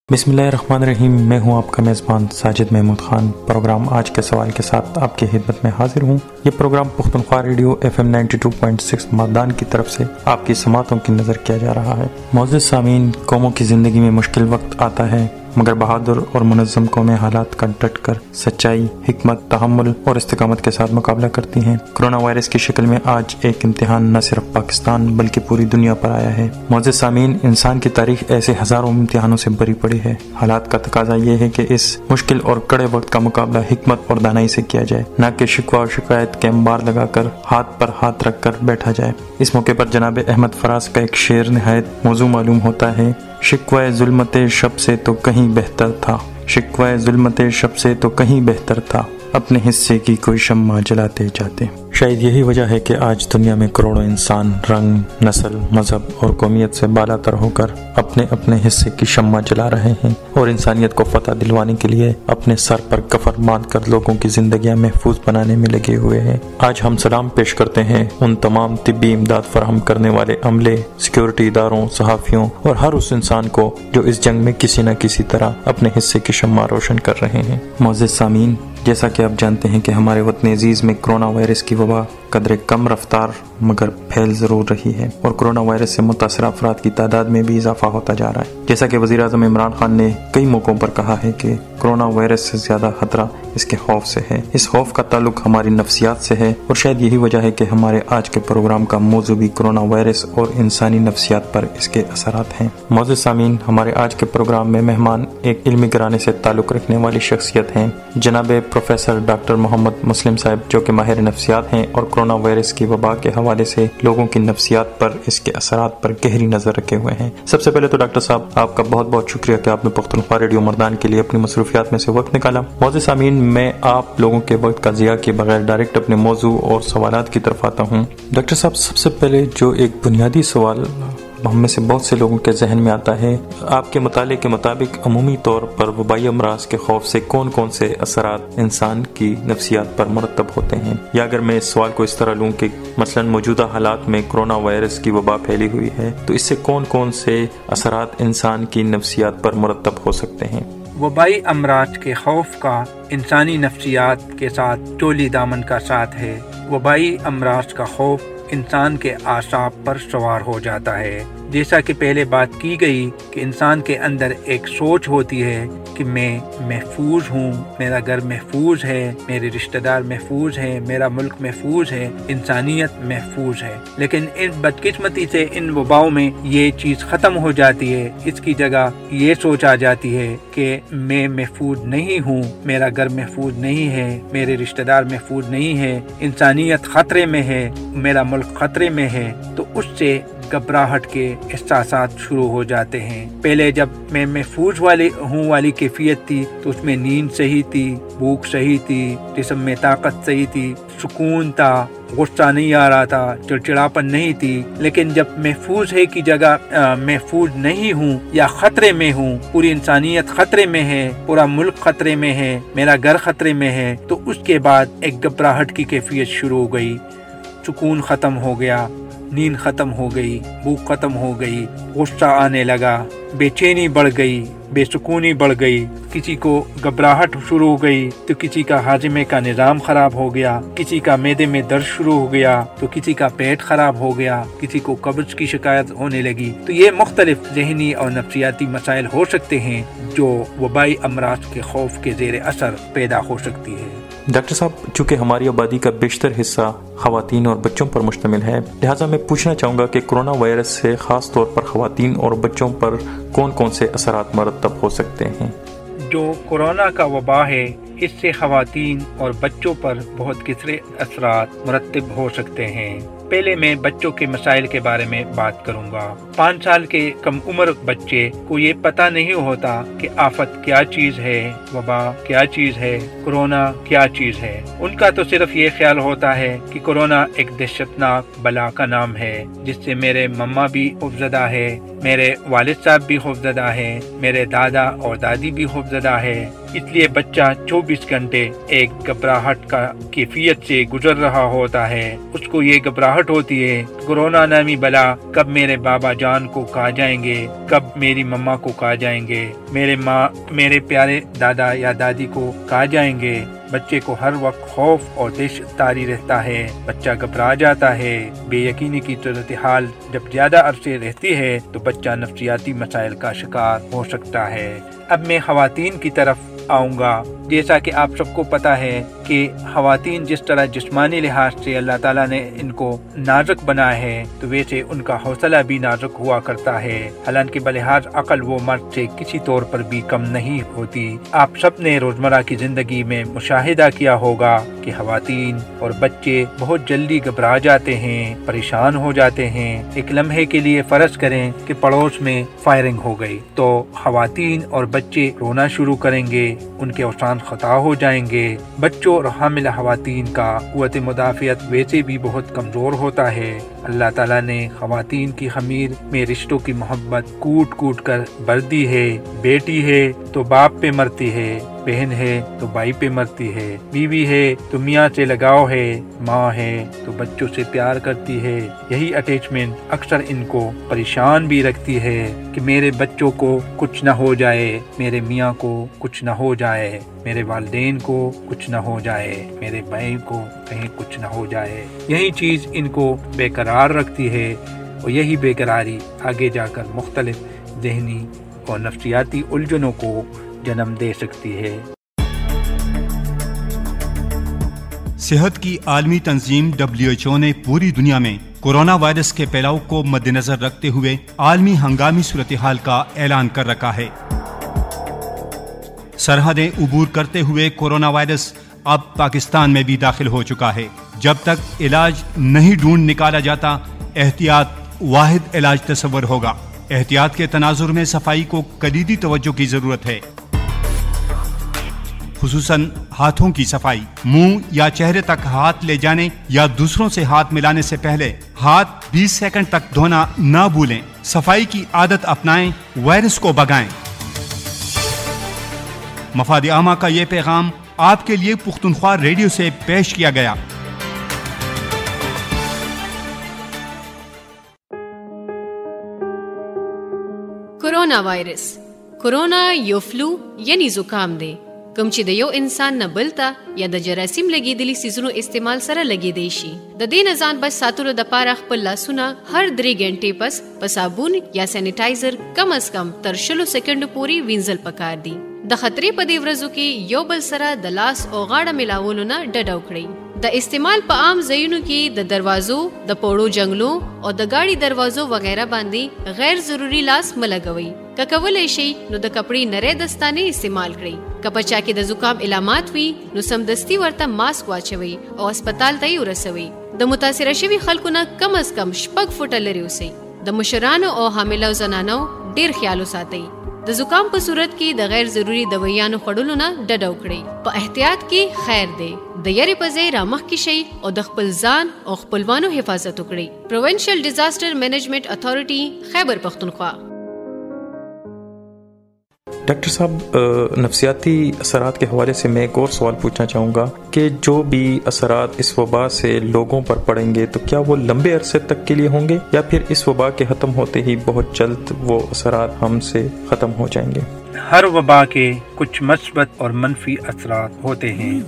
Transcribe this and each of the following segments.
بسم اللہ الرحمن الرحیم۔ میں ہوں آپ کا میزبان ساجد محمود خان۔ پروگرام آج کے سوال کے ساتھ آپ کی خدمت میں حاضر ہوں۔ یہ پروگرام پختونخوا ریڈیو FM 92.6 مادان کی طرف سے آپ کی سماعتوں کی نظر کیا جا رہا ہے۔ معزز سامعین، قوموں کی زندگی میں مشکل وقت آتا ہے، مگر بہادر اور منظم قومیں حالات کا ڈٹ کر سچائی، حکمت، تحمل اور استقامت کے ساتھ مقابلہ کرتی ہیں۔ کرونا وائرس کی شکل میں آج ایک امتحان نہ صرف پاکستان بلکہ پوری دنیا پر آیا ہے۔ معزز سامعین، انسان کی تاریخ ایسے ہزاروں امتحانوں سے بھری پڑی ہے۔ حالات کا تقاضا یہ ہے کہ اس مشکل اور کڑے وقت کا مقابلہ حکمت اور دانائی سے کیا جائے، نہ کہ شکوہ اور شکایت کے انبار لگا کر ہاتھ پر ہاتھ رکھ کر بیٹھا جائے۔ اس موقع پر جناب احمد فراز کا ایک شعر نہایت موزوں معلوم ہوتا ہے۔ شکوہ ظلمت شب سے تو کہیں بہتر تھا، شکوہ ظلمت شب سے تو کہیں بہتر تھا، اپنے حصے کی کوئی شمع جلاتے جاتے۔ شاید یہی وجہ ہے کہ آج دنیا میں کروڑوں انسان رنگ، نسل، مذہب اور قومیت سے بالا تر ہو کر اپنے اپنے حصے کی شمع جلا رہے ہیں اور انسانیت کو فتح دلوانے کے لیے اپنے سر پر کفن باندھ کر لوگوں کی زندگیاں محفوظ بنانے میں لگے ہوئے ہیں۔ آج ہم سلام پیش کرتے ہیں ان تمام طبی امداد فراہم کرنے والے عملے، سیکیورٹی اداروں، صحافیوں اور ہر اس انسان کو جو اس جنگ میں کسی نہ کسی طرح اپنے حصے کی شمع روشن کر رہے ہیں۔ معزز سامعین، جیسا کہ آپ جانتے ہیں کہ ہمارے وطن عزیز میں کرونا وائرس کی وبا قدر کم رفتار مگر پھیل ضرور رہی ہے اور کرونا وائرس سے متاثرہ افراد کی تعداد میں بھی اضافہ ہوتا جا رہا ہے۔ جیسا کہ وزیر اعظم عمران خان نے کئی موقعوں پر کہا ہے کہ کرونا وائرس سے زیادہ خطرہ اس کے خوف سے ہے۔ اس خوف کا تعلق ہماری نفسیات سے ہے اور شاید یہی وجہ ہے کہ ہمارے آج کے پروگرام کا موضوع بھی کرونا وائرس اور انسانی نفسیات پر اس کے اثرات ہیں۔ معزز سامعین، ہمارے آج کے پروگرام میں مہمان ایک علمی گرانے سے تعلق رکھنے والی شخصیت ہیں، جناب پروفیسر ڈاکٹر محمد مسلم صاحب، جو کہ ماہر نفسیات ہیں اور کرونا وائرس کی وبا کے حوالے سے لوگوں کی نفسیات پر اس کے اثرات پر گہری نظر رکھے ہوئے ہیں۔ سب سے پہلے تو ڈاکٹر صاحب، آپ کا بہت بہت شکریہ کہ آپ نے پختونخوا ریڈیو مردان کے لیے اپنی مصروفیات میں سے وقت نکالا۔ معزز سامعین، میں آپ لوگوں کے وقت کا ضیاع کیے بغیر ڈائریکٹ اپنے موضوع اور سوالات کی طرف آتا ہوں۔ ڈاکٹر صاحب، سب سے پہلے جو ایک بنیادی سوال ہم میں سے بہت سے لوگوں کے ذہن میں آتا ہے، آپ کے مطالعے کے مطابق عمومی طور پر وبائی امراض کے خوف سے کون کون سے اثرات انسان کی نفسیات پر مرتب ہوتے ہیں؟ یا اگر میں اس سوال کو اس طرح لوں کہ مثلا موجودہ حالات میں کرونا وائرس کی وبا پھیلی ہوئی ہے تو اس سے کون کون سے اثرات انسان کی نفسیات پر مرتب ہو سکتے ہیں؟ وبائی امراض کے خوف کا انسانی نفسیات کے ساتھ چولی دامن کا ساتھ ہے۔ وبائی امراض کا خوف انسان کے اعصاب پر سوار ہو جاتا ہے۔ جیسا کہ پہلے بات کی گئی کہ انسان کے اندر ایک سوچ ہوتی ہے کہ میں محفوظ ہوں، میرا گھر محفوظ ہے، میرے رشتہ دار محفوظ ہیں، میرا ملک محفوظ ہے، انسانیت محفوظ ہے۔ لیکن ان بدقسمتی سے ان وباؤں میں یہ چیز ختم ہو جاتی ہے۔ اس کی جگہ یہ سوچ آ جاتی ہے کہ میں محفوظ نہیں ہوں، میرا گھر محفوظ نہیں ہے، میرے رشتہ دار محفوظ نہیں ہے، انسانیت خطرے میں ہے، میرا ملک خطرے میں ہے۔ تو اس سے گھبراہٹ کے احساسات شروع ہو جاتے ہیں۔ پہلے جب میں محفوظ والی کیفیت تھی تو اس میں نیند صحیح تھی، بھوک صحیح تھی، جسم میں طاقت صحیح تھی، سکون تھا، غصہ نہیں آ رہا تھا، چڑچڑاپن نہیں تھی۔ لیکن جب محفوظ ہے کی جگہ محفوظ نہیں ہوں یا خطرے میں ہوں، پوری انسانیت خطرے میں ہے، پورا ملک خطرے میں ہے، میرا گھر خطرے میں ہے، تو اس کے بعد ایک گھبراہٹ کی کیفیت شروع ہو گئی۔ سکون ختم ہو گیا، نیند ختم ہو گئی، بھوک ختم ہو گئی، غصہ آنے لگا، بے چینی بڑھ گئی، بے سکونی بڑھ گئی، کسی کو گھبراہٹ شروع ہو گئی تو کسی کا ہاضمے کا نظام خراب ہو گیا، کسی کا معدے میں درد شروع ہو گیا تو کسی کا پیٹ خراب ہو گیا، کسی کو قبض کی شکایت ہونے لگی۔ تو یہ مختلف ذہنی اور نفسیاتی مسائل ہو سکتے ہیں جو وبائی امراض کے خوف کے زیر اثر پیدا ہو سکتی ہے۔ ڈاکٹر صاحب، چونکہ ہماری آبادی کا بیشتر حصہ خواتین اور بچوں پر مشتمل ہے، لہٰذا میں پوچھنا چاہوں گا کہ کرونا وائرس سے خاص طور پر خواتین اور بچوں پر کون کون سے اثرات مرتب ہو سکتے ہیں؟ جو کرونا کا وبا ہے، اس سے خواتین اور بچوں پر بہت کثرت اثرات مرتب ہو سکتے ہیں۔ پہلے میں بچوں کے مسائل کے بارے میں بات کروں گا۔ 5 سال کے کم عمر بچے کو یہ پتہ نہیں ہوتا کہ آفت کیا چیز ہے، وبا کیا چیز ہے، کرونا کیا چیز ہے۔ ان کا تو صرف یہ خیال ہوتا ہے کہ کرونا ایک دہشتناک بلا کا نام ہے جس سے میرے مما بھی خوفزدہ ہے، میرے والد صاحب بھی خوفزدہ ہیں، میرے دادا اور دادی بھی خوفزدہ ہے۔ اس لیے بچہ 24 گھنٹے ایک گھبراہٹ کا کیفیت سے گزر رہا ہوتا ہے۔ اس کو یہ گھبراہٹ گھبراہٹ ہوتی ہے کورونا نامی بلا کب میرے بابا جان کو کہا جائیں گے، کب میری مما کو کہا جائیں گے، میرے پیارے دادا یا دادی کو کہا جائیں گے۔ بچے کو ہر وقت خوف اور دہشت طاری رہتا ہے، بچہ گھبرا جاتا ہے۔ بے یقینی کی صورتحال جب زیادہ عرصے رہتی ہے تو بچہ نفسیاتی مسائل کا شکار ہو سکتا ہے۔ اب میں خواتین کی طرف آؤں گا۔ جیسا کہ آپ سب کو پتہ ہے کہ خواتین جس طرح جسمانی لحاظ سے اللہ تعالیٰ نے ان کو نازک بنایا ہے تو ویسے ان کا حوصلہ بھی نازک ہوا کرتا ہے، حالانکہ بلحاظ عقل وہ مرد سے کسی طور پر بھی کم نہیں ہوتی۔ آپ سب نے روزمرہ کی زندگی میں مشاہدہ کیا ہوگا کہ خواتین اور بچے بہت جلدی گھبرا جاتے ہیں، پریشان ہو جاتے ہیں۔ ایک لمحے کے لیے فرض کریں کہ پڑوس میں فائرنگ ہو گئی تو خواتین اور بچے رونا شروع کریں گے، ان کے اوسان خطا ہو جائیں گے۔ بچوں اور حاملہ خواتین کا قوت مدافعت ویسے بھی بہت کمزور ہوتا ہے۔ اللہ تعالیٰ نے خواتین کی خمیر میں رشتوں کی محبت کوٹ کوٹ کر بھر دی ہے۔ بیٹی ہے تو باپ پہ مرتی ہے، بہن ہے تو بھائی پہ مرتی ہے، بیوی ہے تو میاں سے لگاؤ ہے، ماں ہے تو بچوں سے پیار کرتی ہے۔ یہی اٹیچمنٹ اکثر ان کو پریشان بھی رکھتی ہے کہ میرے بچوں کو کچھ نہ ہو جائے، میرے میاں کو کچھ نہ ہو جائے، میرے والدین کو کچھ نہ ہو جائے، میرے بھائی کو کہیں کچھ نہ ہو جائے۔ یہی چیز ان کو بے قرار رکھتی ہے اور یہی بے قراری آگے جا کر مختلف ذہنی اور نفسیاتی الجھنوں کو جنم دے سکتی ہے۔ صحت کی عالمی تنظیم WHO نے پوری دنیا میں کورونا وائرس کے پھیلاؤ کو مد نظر رکھتے ہوئے عالمی ہنگامی صورتحال کا اعلان کر رکھا ہے۔ سرحدیں عبور کرتے ہوئے کورونا وائرس اب پاکستان میں بھی داخل ہو چکا ہے۔ جب تک علاج نہیں ڈھونڈ نکالا جاتا، احتیاط واحد علاج تصور ہوگا۔ احتیاط کے تناظر میں صفائی کو کلیدی توجہ کی ضرورت ہے، خصوصاً ہاتھوں کی صفائی۔ منہ یا چہرے تک ہاتھ لے جانے یا دوسروں سے ہاتھ ملانے سے پہلے ہاتھ 20 سیکنڈ تک دھونا نہ بھولیں۔ صفائی کی عادت اپنائیں، وائرس کو بھگائیں۔ مفاد عامہ کا یہ پیغام آپ کے لیے پختونخوا ریڈیو سے پیش کیا گیا۔ Corona virus corona you flu یعنی زکام دی کوم چې د یو انسان نه بل ته یا د جراثیم لګېدلي څیزونو استعمال سره لګېدی شي۔ د دې نه ځان بچ ساتلو دپاره خپل لاسونه هر 3 غنټې پس په صابون یا سینیټایزر کم از کم تر 20 سیکنډو پورې وینځل پکار دي۔ د خطرې په دې ورځو کې یو بل سره د لاس او غاړه ملاولو نه ډډه وکړئ۔ د استعمال په عام ځایونو کې د دروازو، د پوړو جنگلو او د گاڑی دروازو وغیرہ باندې غیر ضروری لاس ملګوئ۔ که کولی شئ نو د کپړې نری دستانې استعمال کړئ۔ که په چا کې د زکام علامات وي نو سمدستي ورته ماسک واچوئ او هسپتال ته یې ورسوئ۔ د متاثره شوي خلکو نه کم از کم 6 فوټه لرې اوسئ۔ د مشرانو او حاملو زنانو ډیر خیال وساتئ۔ د زکام په صورت کې د غیر ضروری دویانو خوړلو نه ډډه وکړئ۔ په احتیاط کې خیر دی، د یری په ځای رامخکې شئ او د خپل ځان او خپلوانو حفاظت وکړئ۔ Provincial ډیزاسټر management authority Khyber Pakhtunkhwa. Doctor صاحب، نفسیاتی اثرات کے حوالے سے میں ایک اور سوال پوچھنا چاہوں گا کہ جو بھی اثرات اس وبا سے لوگوں پر پڑیں گے تو کیا وہ لمبے عرصے تک کے لیے ہوں گے یا پھر اس وبا کے ختم ہوتے ہی بہت جلد وہ اثرات ہم سے ختم ہو جائیں گے؟ ہر وبا کے کچھ مثبت اور منفی اثرات ہوتے ہیں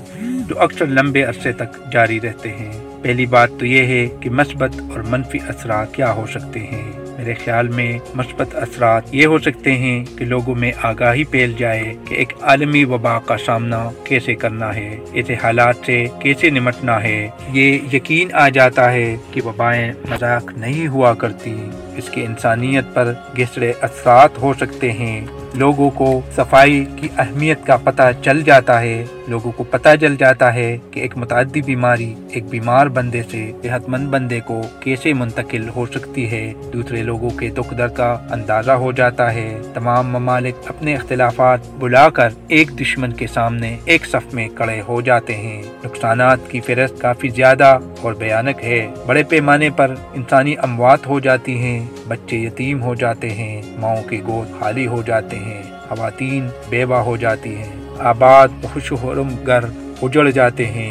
جو اکثر لمبے عرصے تک جاری رہتے ہیں۔ پہلی بات تو یہ ہے کہ مثبت اور منفی اثرات کیا ہو سکتے ہیں۔ میرے خیال میں مثبت اثرات یہ ہو سکتے ہیں کہ لوگوں میں آگاہی پھیل جائے کہ ایک عالمی وبا کا سامنا کیسے کرنا ہے، ایسے حالات سے کیسے نمٹنا ہے۔ یہ یقین آ جاتا ہے کہ وبائیں مذاق نہیں ہوا کرتی، اس کے انسانیت پر گہرے اثرات ہو سکتے ہیں۔ لوگوں کو صفائی کی اہمیت کا پتہ چل جاتا ہے، لوگوں کو پتہ چل جاتا ہے کہ ایک متعدی بیماری ایک بیمار بندے سے صحت مند بندے کو کیسے منتقل ہو سکتی ہے۔ دوسرے لوگوں کے دکھ درد کا اندازہ ہو جاتا ہے۔ تمام ممالک اپنے اختلافات بلا کر ایک دشمن کے سامنے ایک صف میں کھڑے ہو جاتے ہیں۔ نقصانات کی فہرست کافی زیادہ اور بھیانک ہے۔ بڑے پیمانے پر انسانی اموات ہو جاتی ہیں، بچے یتیم ہو جاتے ہیں، ماؤں کے گود خالی ہو جاتے ہیں، خواتین بیوہ ہو جاتی ہیں، آباد خوش و خرم گھر اجڑ جاتے ہیں،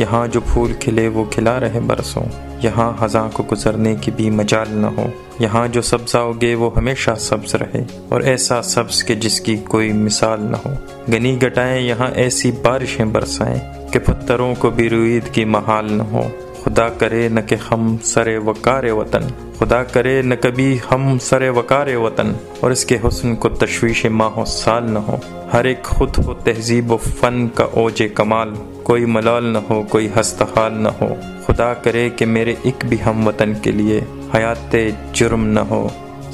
یہاں جو پھول کھلے وہ کھلا رہے برسوں، یہاں خزاں کو گزرنے کی بھی مجال نہ ہو، یہاں جو سبزہ اگے وہ ہمیشہ سبز رہے، اور ایسا سبز کہ جس کی کوئی مثال نہ ہو، گنی گٹائیں یہاں ایسی بارشیں برسائیں کہ پتھروں کو بھی روید کی محال نہ ہو، خدا کرے نہ کہ ہم سر وقار وطن، خدا کرے نہ کبھی ہم سر وقار وطن، اور اس کے حسن کو تشویش ماہ و سال نہ ہو، ہر ایک خود ہو تہذیب و فن کا اوج کمال، کوئی ملال نہ ہو کوئی ہستحال نہ ہو، خدا کرے کہ میرے ایک بھی ہم وطن کے لیے حیات جرم نہ ہو،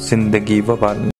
زندگی وبال نہ